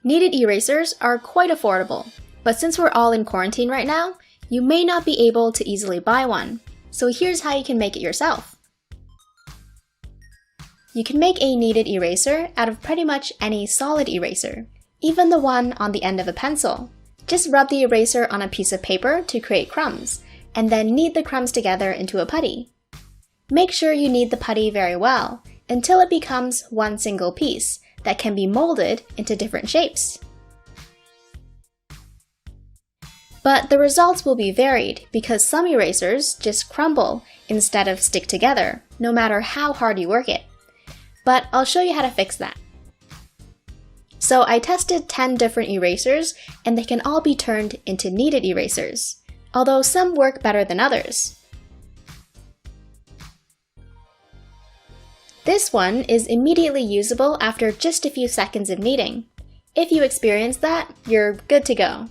Kneaded erasers are quite affordable, but since we're all in quarantine right now, you may not be able to easily buy one. So here's how you can make it yourself. You can make a kneaded eraser out of pretty much any solid eraser, even the one on the end of a pencil. Just rub the eraser on a piece of paper to create crumbs, and then knead the crumbs together into a putty. Make sure you knead the putty very well, until it becomes one single piece that can be molded into different shapes. But the results will be varied because some erasers just crumble instead of stick together, no matter how hard you work it. But I'll show you how to fix that. So I tested 10 different erasers, and they can all be turned into kneaded erasers, although some work better than others. This one is immediately usable after just a few seconds of kneading. If you experience that, you're good to go.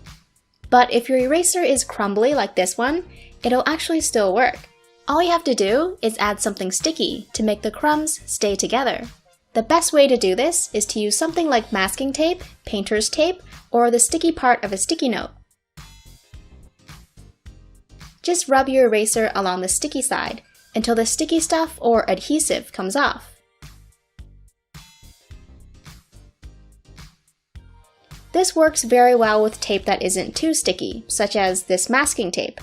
But if your eraser is crumbly like this one, it'll actually still work. All you have to do is add something sticky to make the crumbs stay together. The best way to do this is to use something like masking tape, painter's tape, or the sticky part of a sticky note. Just rub your eraser along the sticky side until the sticky stuff or adhesive comes off. This works very well with tape that isn't too sticky, such as this masking tape.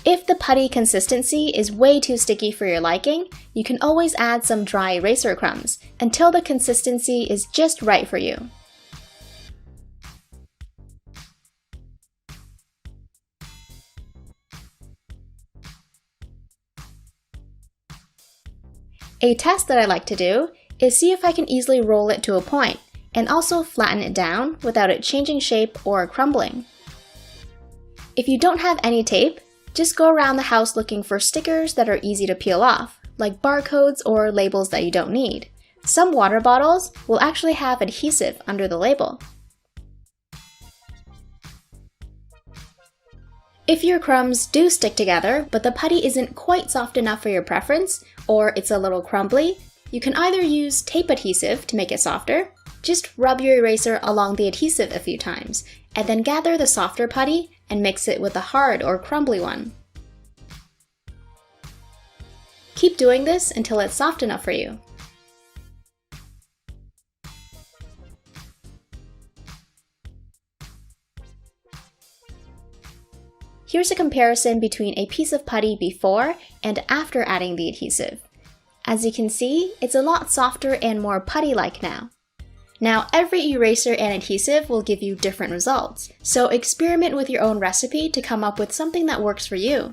If the putty consistency is way too sticky for your liking, you can always add some dry eraser crumbs until the consistency is just right for you. A test that I like to do is see if I can easily roll it to a point and also flatten it down without it changing shape or crumbling. If you don't have any tape, just go around the house looking for stickers that are easy to peel off, like barcodes or labels that you don't need. Some water bottles will actually have adhesive under the label. If your crumbs do stick together, but the putty isn't quite soft enough for your preference, or it's a little crumbly, you can either use tape adhesive to make it softer. Just rub your eraser along the adhesive a few times, and then gather the softer putty and mix it with the hard or crumbly one. Keep doing this until it's soft enough for you. Here's a comparison between a piece of putty before and after adding the adhesive. As you can see, it's a lot softer and more putty-like now. Now, every eraser and adhesive will give you different results, so experiment with your own recipe to come up with something that works for you.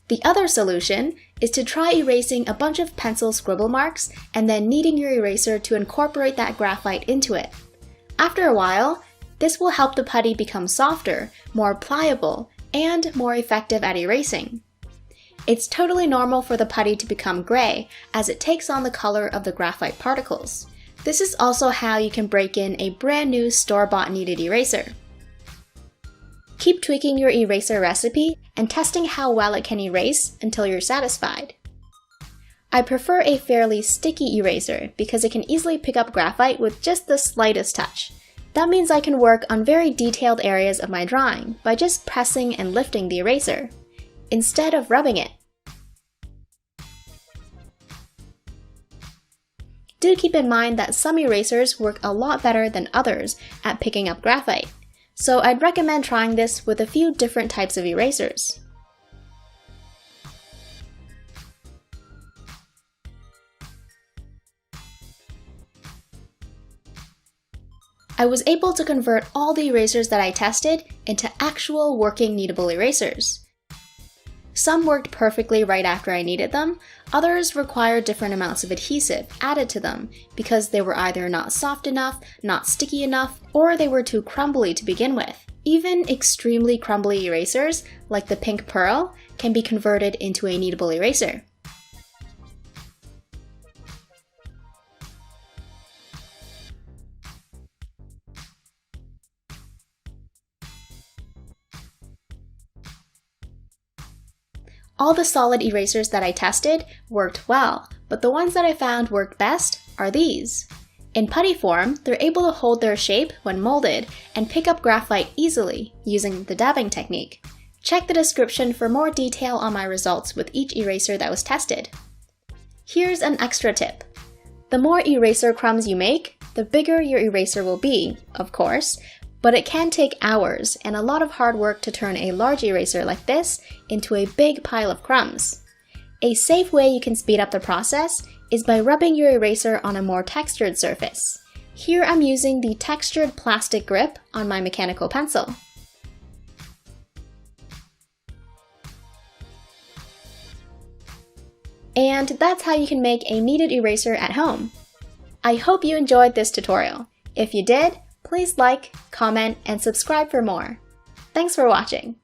The other solution is to try erasing a bunch of pencil scribble marks and then kneading your eraser to incorporate that graphite into it. After a while, this will help the putty become softer, more pliable, and more effective at erasing. It's totally normal for the putty to become gray as it takes on the color of the graphite particles. This is also how you can break in a brand new store-bought kneaded eraser. Keep tweaking your eraser recipe and testing how well it can erase until you're satisfied. I prefer a fairly sticky eraser because it can easily pick up graphite with just the slightest touch. That means I can work on very detailed areas of my drawing by just pressing and lifting the eraser, instead of rubbing it. Do keep in mind that some erasers work a lot better than others at picking up graphite, so I'd recommend trying this with a few different types of erasers. I was able to convert all the erasers that I tested into actual working kneadable erasers. Some worked perfectly right after I kneaded them, others required different amounts of adhesive added to them because they were either not soft enough, not sticky enough, or they were too crumbly to begin with. Even extremely crumbly erasers, like the pink pearl, can be converted into a kneadable eraser. All the solid erasers that I tested worked well, but the ones that I found worked best are these. In putty form, they're able to hold their shape when molded and pick up graphite easily using the dabbing technique. Check the description for more detail on my results with each eraser that was tested. Here's an extra tip. The more eraser crumbs you make, the bigger your eraser will be, of course, but it can take hours and a lot of hard work to turn a large eraser like this into a big pile of crumbs. A safe way you can speed up the process is by rubbing your eraser on a more textured surface. Here I'm using the textured plastic grip on my mechanical pencil. And that's how you can make a kneaded eraser at home. I hope you enjoyed this tutorial. If you did, please like, comment, and subscribe for more. Thanks for watching.